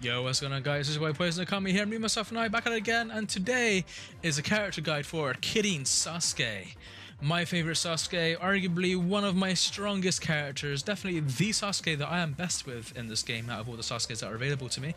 Yo, what's going on, guys? This is White Poison Akami here, me, myself, and I back at it again, and today is a character guide for Kirin Sasuke. My favorite Sasuke, arguably one of my strongest characters, definitely the Sasuke that I am best with in this game out of all the Sasukes that are available to me.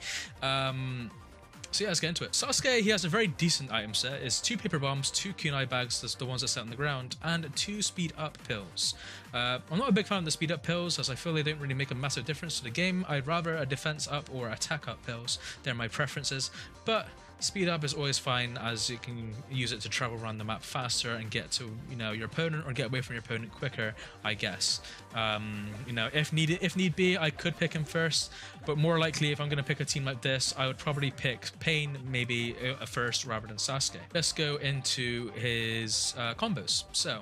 So yeah, let's get into it. Sasuke, he has a very decent item set. It's 2 paper bombs, 2 kunai bags, that's the ones that sit on the ground, and 2 speed up pills. I'm not a big fan of the speed up pills, as I feel they don't really make a massive difference to the game. I'd rather a defense up or attack up pills. They're my preferences, but speed up is always fine, as you can use it to travel around the map faster and get to, you know, your opponent, or get away from your opponent quicker, I guess. You know, if need be, I could pick him first, but more likely, if I'm going to pick a team like this, I would probably pick Pain maybe first rather than Sasuke. Let's go into his combos. So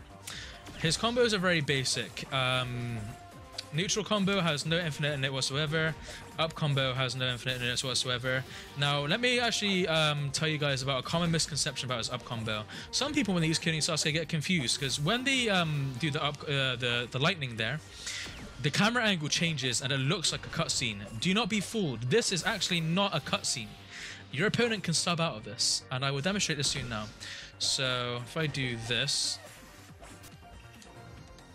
his combos are very basic. Neutral combo has no infinite in it whatsoever. Up combo has no infinite in it whatsoever. Now, let me actually tell you guys about a common misconception about his up combo. Some people, when they use Kirin Sasuke, get confused because when they do the up the lightning there, the camera angle changes and it looks like a cutscene. Do not be fooled. This is actually not a cutscene. Your opponent can sub out of this, and I will demonstrate this to you now. So if I do this,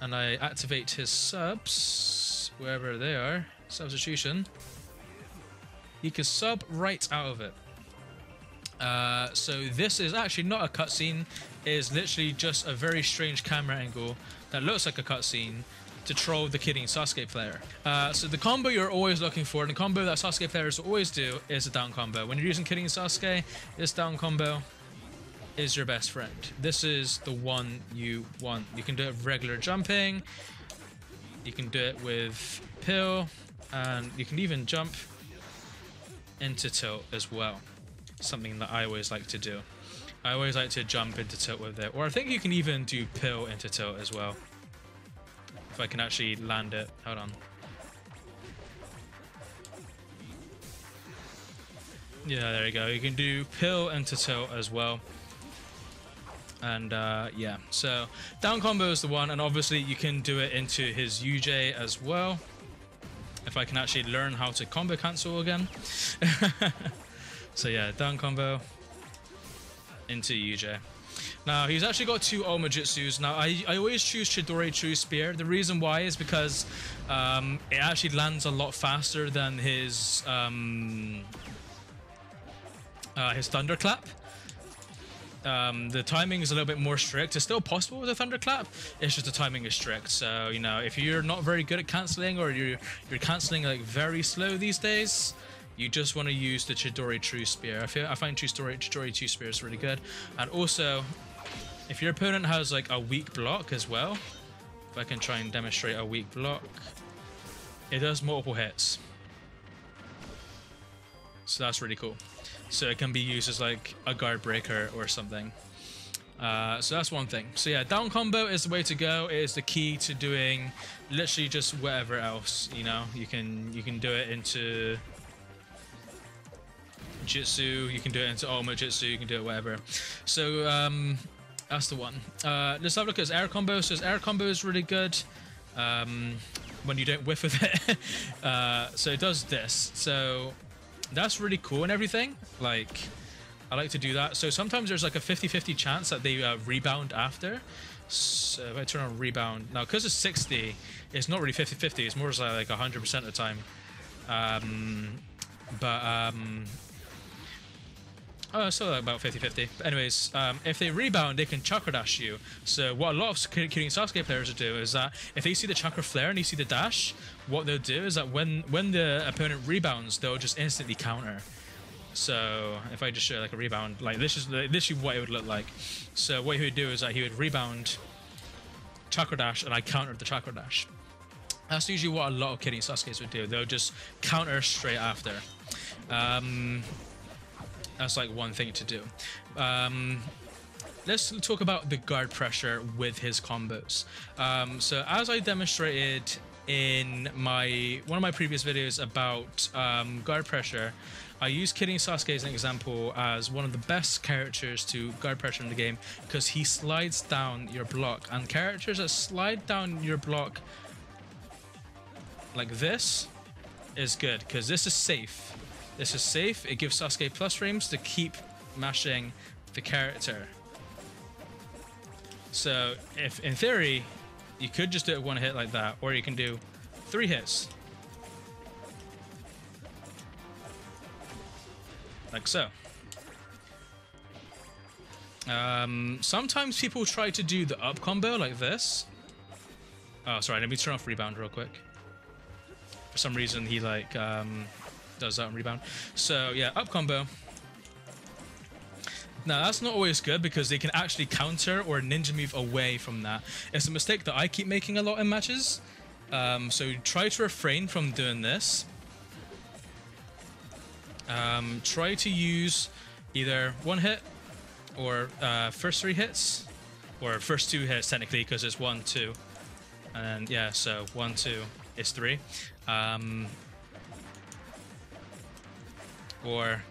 and I activate his subs, wherever they are, substitution, he can sub right out of it. So this is actually not a cutscene, it is literally just a very strange camera angle that looks like a cutscene to troll the Kirin Sasuke player. So the combo you're always looking for, and the combo that Sasuke players always do, is a down combo. When you're using Kirin Sasuke, this down combo is your best friend. This is the one you want. You can do it with regular jumping, you can do it with pill, and you can even jump into tilt as well. Something that I always like to do. I always like to jump into tilt with it, or I think you can even do pill into tilt as well. If I can actually land it. Hold on. Yeah, there you go. You can do pill into tilt as well. And yeah, so down combo is the one, and obviously you can do it into his UJ as well. If I can actually learn how to combo cancel again. So yeah, down combo into UJ. Now, he's actually got 2 Ultimate Jutsus. Now, I always choose Chidori True Spear. The reason why is because it actually lands a lot faster than his Thunderclap. The timing is a little bit more strict. It's still possible with a Thunderclap, it's just the timing is strict. So, you know, if you're not very good at cancelling, or you're cancelling like very slow these days, you just want to use the Chidori True Spear. I find Chidori True Spear is really good. And also, if your opponent has like a weak block as well, if I can try and demonstrate a weak block, it does multiple hits. So that's really cool. So it can be used as like a guard breaker or something. So that's one thing. So yeah, down combo is the way to go. It is the key to doing literally just whatever else. You know, you can do it into Jutsu, you can do it into Ultimate Jutsu, you can do it whatever. So that's the one. Let's have a look at his air combo. So his air combo is really good when you don't whiff with it. So it does this. So that's really cool and everything. Like, I like to do that. So sometimes there's like a 50-50 chance that they rebound after. So if I turn on rebound now, because it's 60, it's not really 50-50. It's more like 100% of the time. Oh, so about 50-50. But anyways, if they rebound, they can chakra dash you. So what a lot of Kirin Sasuke players will do is that if they see the chakra flare and they see the dash, what they'll do is that when the opponent rebounds, they'll just instantly counter. So if I just show like a rebound, like this is literally what it would look like. So what he would do is that he would rebound, chakra dash, and I countered the chakra dash. That's usually what a lot of Kirin Sasukes would do. They'll just counter straight after. That's like one thing to do. Let's talk about the guard pressure with his combos. So as I demonstrated in one of my previous videos about guard pressure, I use Kirin Sasuke as an example as one of the best characters to guard pressure in the game, because he slides down your block, and characters that slide down your block like this is good, because this is safe. This is safe. It gives Sasuke plus frames to keep mashing the character. So if in theory you could just do it one hit like that, or you can do 3 hits. Like so. Sometimes people try to do the up combo like this. Oh, sorry, let me turn off rebound real quick. For some reason he like does that on rebound. So yeah, up combo. Now that's not always good because they can actually counter or ninja move away from that. It's a mistake that I keep making a lot in matches. So try to refrain from doing this. Try to use either 1 hit or first 3 hits, or first 2 hits technically because it's 1, 2, and then yeah, so 1, 2 is 3. Or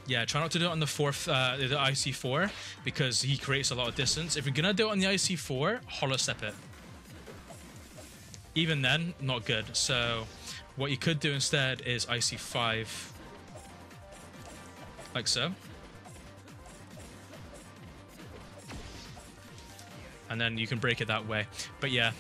yeah, try not to do it on the fourth, the IC4, because he creates a lot of distance. If you're gonna do it on the IC4, hollow step it. Even then, not good. So what you could do instead is IC5, like so. And then you can break it that way. But yeah,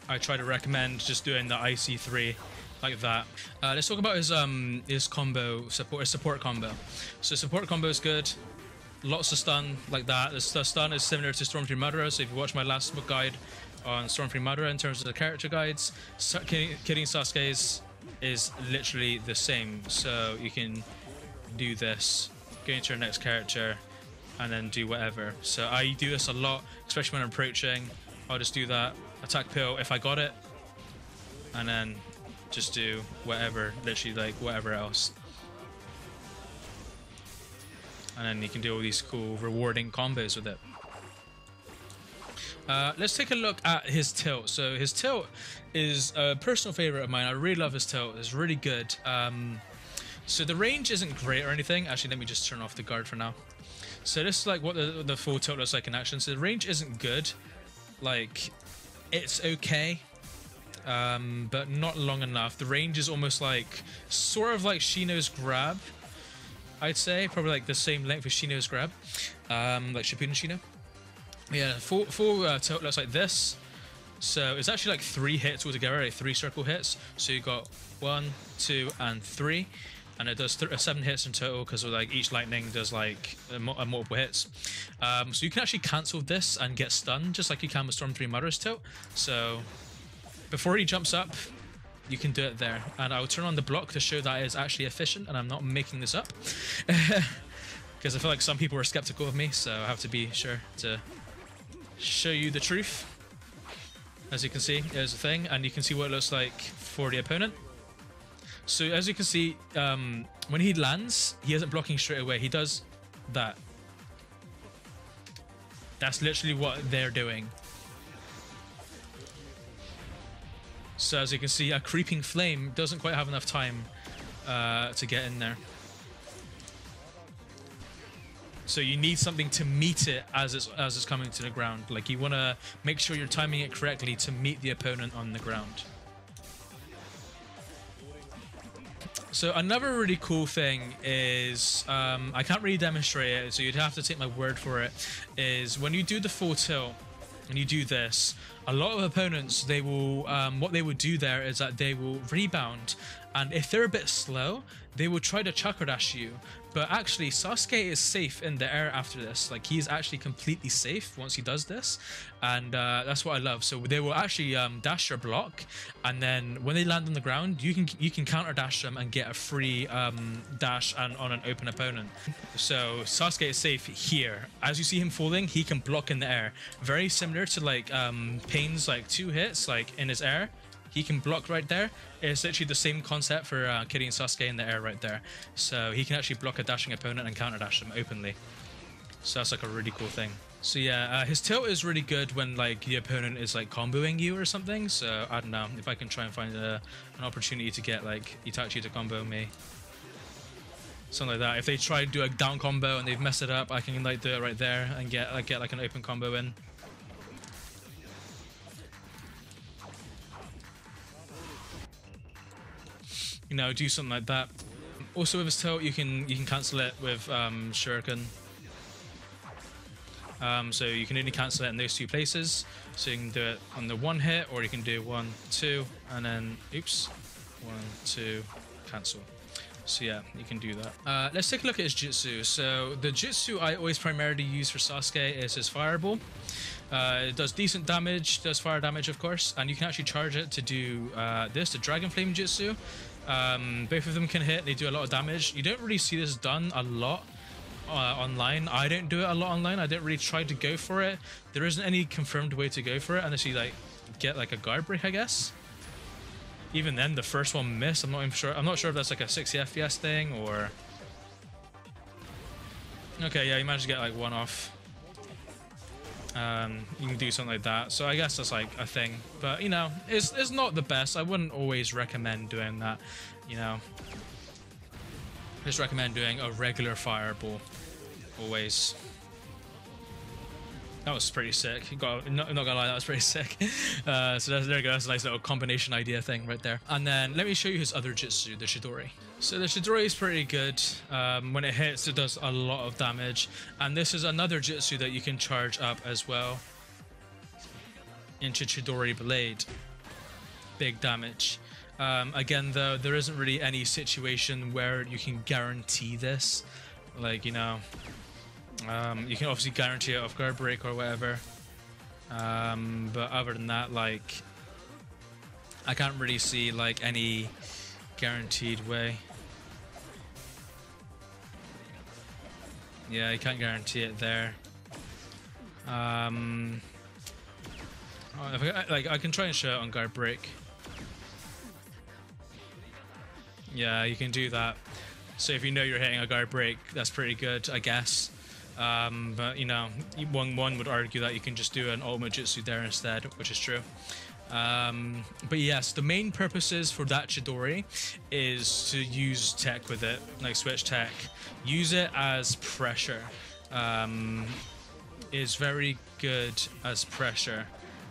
I try to recommend just doing the IC3 like that. Let's talk about his combo support, his support combo. So support combo is good. Lots of stun like that. The stun is similar to Stormtree Madara. So if you watch my last book guide on Stormtree Madara in terms of the character guides, killing Sasuke's is literally the same. So you can do this, go into your next character, and then do whatever. So I do this a lot, especially when I'm approaching. I'll just do that, attack pill if I got it, and then just do whatever, literally like whatever else. And then you can do all these cool, rewarding combos with it. Let's take a look at his tilt. So his tilt is a personal favorite of mine. I really love his tilt. It's really good. So the range isn't great or anything. Actually, let me just turn off the guard for now. So this is like what the full tilt looks like in action. So the range isn't good. Like, it's okay, but not long enough. The range is almost like, sort of like Shino's grab, I'd say. Probably like the same length as Shino's grab, like Shippuden Shino. Yeah, full tilt looks like this. So it's actually like 3 hits altogether, like 3 circle hits. So you got 1, 2, and 3. And it does 7 hits in total because like each lightning does like multiple hits. So you can actually cancel this and get stunned just like you can with Stormtree Madara's tilt. So before he jumps up, you can do it there. And I'll turn on the block to show that it is actually efficient and I'm not making this up. Because I feel like some people are skeptical of me, so I have to be sure to show you the truth. As you can see, there's a thing, and you can see what it looks like for the opponent. So as you can see, when he lands, he isn't blocking straight away. He does that. That's literally what they're doing. So as you can see, a creeping flame doesn't quite have enough time to get in there. So you need something to meet it as it's coming to the ground. Like, you want to make sure you're timing it correctly to meet the opponent on the ground. So another really cool thing is, I can't really demonstrate it, so you'd have to take my word for it, is when you do the full tilt and you do this, a lot of opponents, they will, what they would do there is that they will rebound, and if they're a bit slow, they will try to chakra dash you. But actually, Sasuke is safe in the air after this. Like, he's actually completely safe once he does this. And that's what I love. So they will actually dash your block. And then when they land on the ground, you can counter dash them and get a free dash on an open opponent. So Sasuke is safe here. As you see him falling, he can block in the air. Very similar to like Pain's like 2 hits like in his air. He can block right there. It's literally the same concept for Kitty and Sasuke in the air right there. So he can actually block a dashing opponent and counter dash them openly. So that's like a really cool thing. So yeah, his tilt is really good when like the opponent is like comboing you or something. So I don't know if I can try and find an opportunity to get like Itachi to combo me. Something like that. If they try to do a down combo and they've messed it up, I can like do it right there and get like an open combo in. you know, do something like that. Also with his tilt, you can cancel it with Shuriken. So you can only cancel it in those two places. So you can do it on the one hit, or you can do 1, 2, and then oops, 1, 2, cancel. So yeah, you can do that. Let's take a look at his jutsu. So the jutsu I always primarily use for Sasuke is his fireball. It does decent damage, does fire damage of course, and you can actually charge it to do this, the Dragon Flame jutsu. Both of them can hit, they do a lot of damage. You don't really see this done a lot online. I don't do it a lot online. I don't really try to go for it. There isn't any confirmed way to go for it unless you like get like a guard break, I guess. Even then, the first one missed. I'm not even sure. I'm not sure if that's like a 60 FPS thing or. Okay, yeah, you managed to get like one off. You can do something like that. So I guess that's like a thing. But you know, it's not the best. I wouldn't always recommend doing that. You know, just recommend doing a regular fireball always. That was pretty sick. Not gonna lie, that was pretty sick. So there you go. That's a nice little combination idea thing right there. And then let me show you his other jutsu, the Chidori. So the Chidori is pretty good. When it hits, it does a lot of damage. And this is another jutsu that you can charge up as well into Chidori Blade. Big damage. Again, though, there isn't really any situation where you can guarantee this. Like, you know, you can obviously guarantee it off guard break or whatever. But other than that, like, I can't really see like any guaranteed way. Yeah, you can't guarantee it there. I can try and show it on guard break. Yeah, you can do that. So if you know you're hitting a guard break, that's pretty good, I guess. But you know, one would argue that you can just do an ultimate jutsu there instead, which is true. But yes, the main purposes for that Chidori is to use tech with it, like switch tech. Use it as pressure. Is very good as pressure,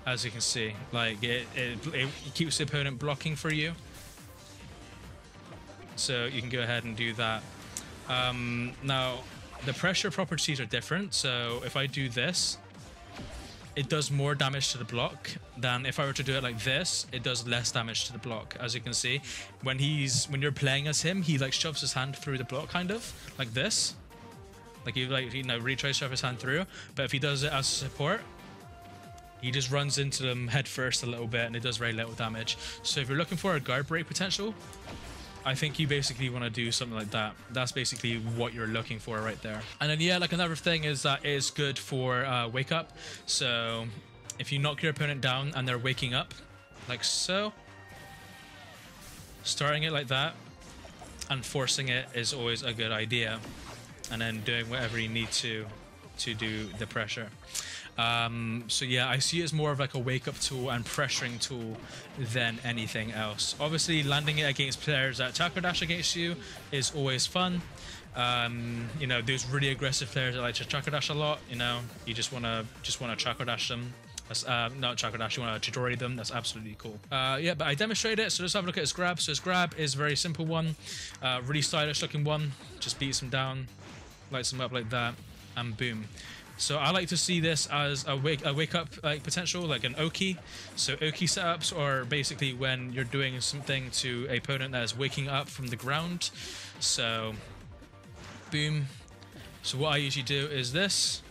as you can see. Like it keeps the opponent blocking for you. So you can go ahead and do that. Now, the pressure properties are different. So if I do this, it does more damage to the block than if I were to do it like this. It does less damage to the block, as you can see. When you're playing as him, he like shoves his hand through the block, kind of like this. Like he really tries to shove his hand through. But if he does it as support, he just runs into them head first a little bit, and it does very little damage. So if you're looking for a guard break potential, I think you basically want to do something like that. That's basically what you're looking for right there. And then yeah, like another thing is that it's good for wake up. So if you knock your opponent down and they're waking up, like so, starting it like that and forcing it is always a good idea. And then doing whatever you need to do the pressure. So yeah, I see it as more of like a wake-up tool and pressuring tool than anything else. Obviously, landing it against players that chakra dash against you is always fun. You know, those really aggressive players that like to chakra dash a lot. You know, you just wanna chakra dash them. That's not chakra dash. You wanna Chidori them. That's absolutely cool. Yeah, but I demonstrated it. So let's have a look at his grab. So his grab is a very simple one, really stylish looking one. Just beats him down, lights him up like that, and boom. So I like to see this as a wake up like potential, like an Oki. So Oki setups are basically when you're doing something to a opponent that is waking up from the ground. So boom. So what I usually do is this.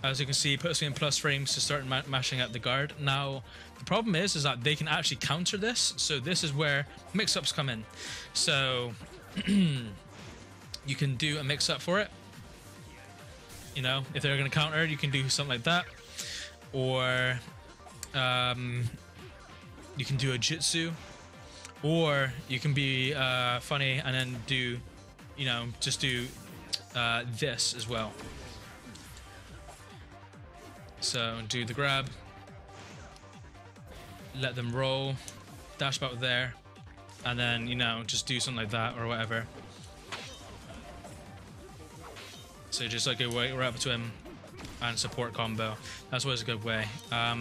As you can see, it puts me in plus frames to start mashing at the guard. Now the problem is that they can actually counter this. So this is where mix-ups come in. So you can do a mix-up for it. You know, if they're going to counter, you can do something like that. Or you can do a jutsu. Or you can be funny and then do, you know, just do this as well. So do the grab. Let them roll. Dash about there. And then, you know, just do something like that or whatever. So just like go right up to him and support combo. That's always a good way.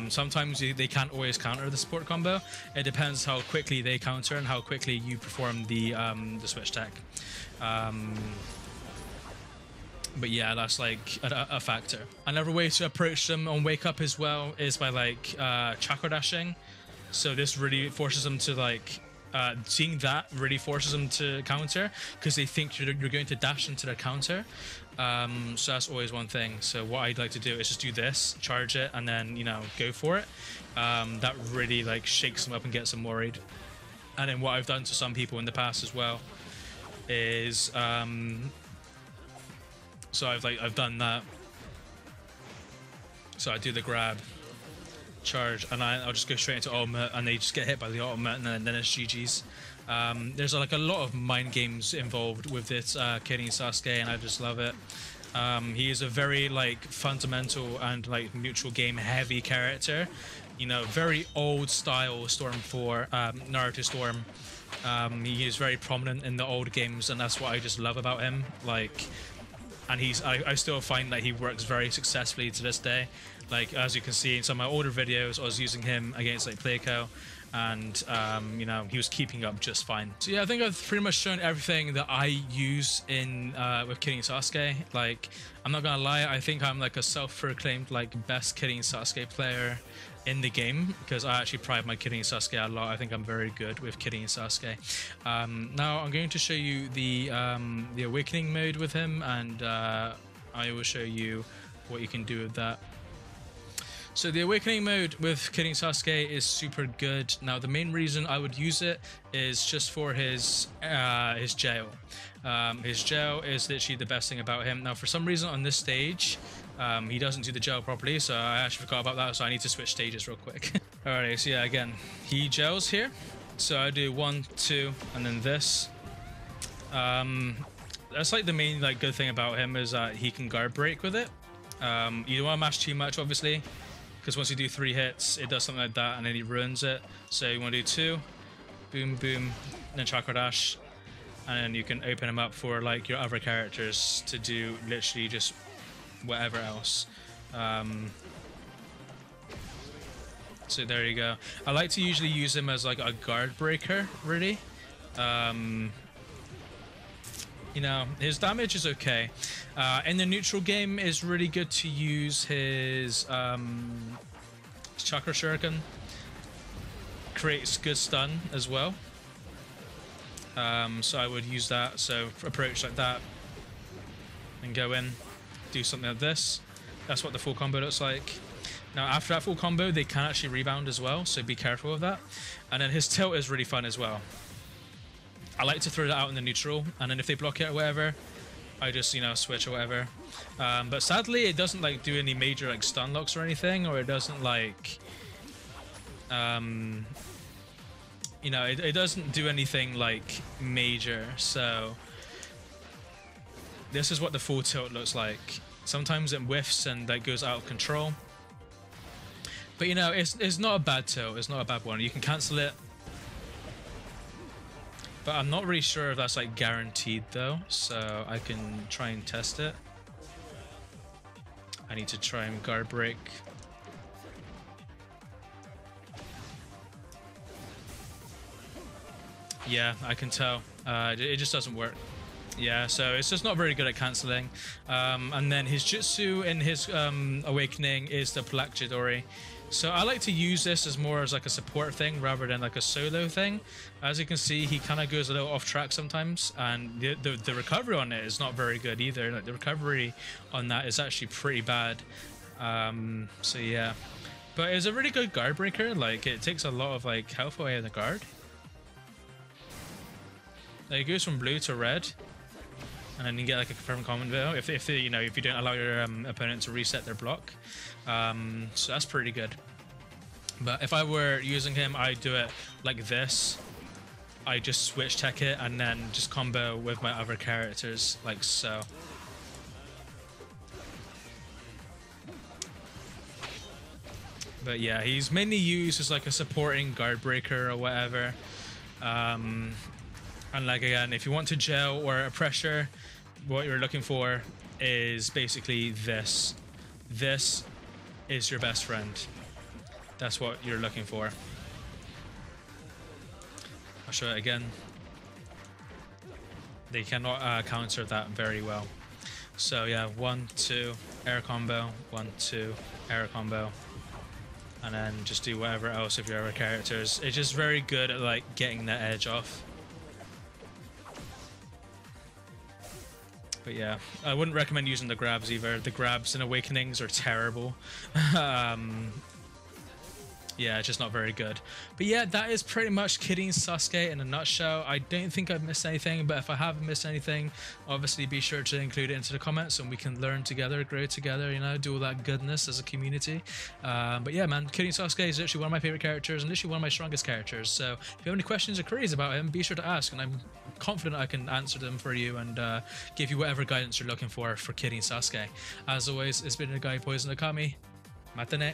Sometimes they can't always counter the support combo. It depends how quickly they counter and how quickly you perform the switch tech. But yeah, that's like a factor. Another way to approach them on Wake Up as well is by like chakra dashing. So this really forces them to like seeing that really forces them to counter because they think you're going to dash into their counter. So that's always one thing. So what I'd like to do is just do this, charge it, and then, you know, go for it. That really like shakes them up and gets them worried. And then what I've done to some people in the past as well is so I've done that. So I do the grab, charge, and I'll just go straight into ultimate, and they just get hit by the ultimate, and then it's GG's. There's like a lot of mind games involved with this Kirin Sasuke, and I just love it. He is a very like fundamental and like neutral game heavy character. You know, very old style Storm 4, Naruto Storm. He is very prominent in the old games, and that's what I just love about him. Like, and I still find that he works very successfully to this day. Like, as you can see in some of my older videos, I was using him against like Playco, and you know, he was keeping up just fine. So yeah, I think I've pretty much shown everything that I use in with Kirin Sasuke. Like, I'm not gonna lie, I think I'm like a self-proclaimed like best Kirin Sasuke player in the game, because I actually pride my Kirin Sasuke a lot. I think I'm very good with Kirin Sasuke. Now I'm going to show you the awakening mode with him, and I will show you what you can do with that. So the awakening mode with Kirin Sasuke is super good. Now the main reason I would use it is just for his jail. His jail is literally the best thing about him. Now for some reason on this stage, he doesn't do the gel properly, so I actually forgot about that, so I need to switch stages real quick. Alright, so yeah, again, he gels here. So I do 1, 2, and then this. That's like the main like good thing about him is that he can guard break with it. You don't want to mash too much, obviously, because once you do 3 hits, it does something like that, and then he ruins it. So you want to do 2, boom, boom, then chakra dash, and then you can open him up for like your other characters to do literally just whatever else. So there you go. I like to usually use him as like a guard breaker, really. You know, his damage is okay. In the neutral game, it's really good to use his Chakra Shuriken. Creates good stun as well. So I would use that. So approach like that, and go in, do something like this. That's what the full combo looks like. Now after that full combo, they can actually rebound as well, so be careful of that. And then his tilt is really fun as well. I like to throw that out in the neutral, and then if they block it or whatever, I just, you know, switch or whatever. But sadly, it doesn't like do any major like stun locks or anything, or it doesn't like, you know, it doesn't do anything like major. So this is what the full tilt looks like. Sometimes it whiffs and that goes out of control. But you know, it's not a bad tilt. It's not a bad one. You can cancel it. But I'm not really sure if that's like guaranteed though, so I can try and test it. I need to try and guard break. Yeah, I can tell. It just doesn't work. Yeah, so it's just not very good at cancelling. And then his jutsu in his awakening is the Black Chidori. So I like to use this as more as like a support thing rather than like a solo thing. As you can see, he kind of goes a little off track sometimes, and the recovery on it is not very good either. Like the recovery on that is actually pretty bad. So yeah, but it's a really good guard breaker. Like it takes a lot of like health away in the guard. Like, it goes from blue to red, and then you get like a confirmed combo if you know, if you don't allow your opponent to reset their block. So that's pretty good. But if I were using him, I'd do it like this. I just switch tech it and then just combo with my other characters like so. But yeah, he's mainly used as like a supporting guard breaker or whatever. And like again, if you want to gel or a pressure, what you're looking for is basically this. this is your best friend. That's what you're looking for. I'll show it again. They cannot counter that very well. So yeah, 1, 2, air combo, 1, 2, air combo. And then just do whatever else of your other characters. It's just very good at like getting that edge off. But yeah, I wouldn't recommend using the grabs either. The grabs in Awakenings are terrible. Yeah, it's just not very good. But yeah, that is pretty much Kidding Sasuke in a nutshell. I don't think I've missed anything, but if I have missed anything, obviously be sure to include it into the comments and we can learn together, grow together, you know, do all that goodness as a community. But yeah, man, Kidding Sasuke is literally one of my favorite characters and literally one of my strongest characters. So if you have any questions or queries about him, be sure to ask, and I'm confident I can answer them for you and give you whatever guidance you're looking for Kidding Sasuke. As always, it's been your guy Poison Okami. Matane.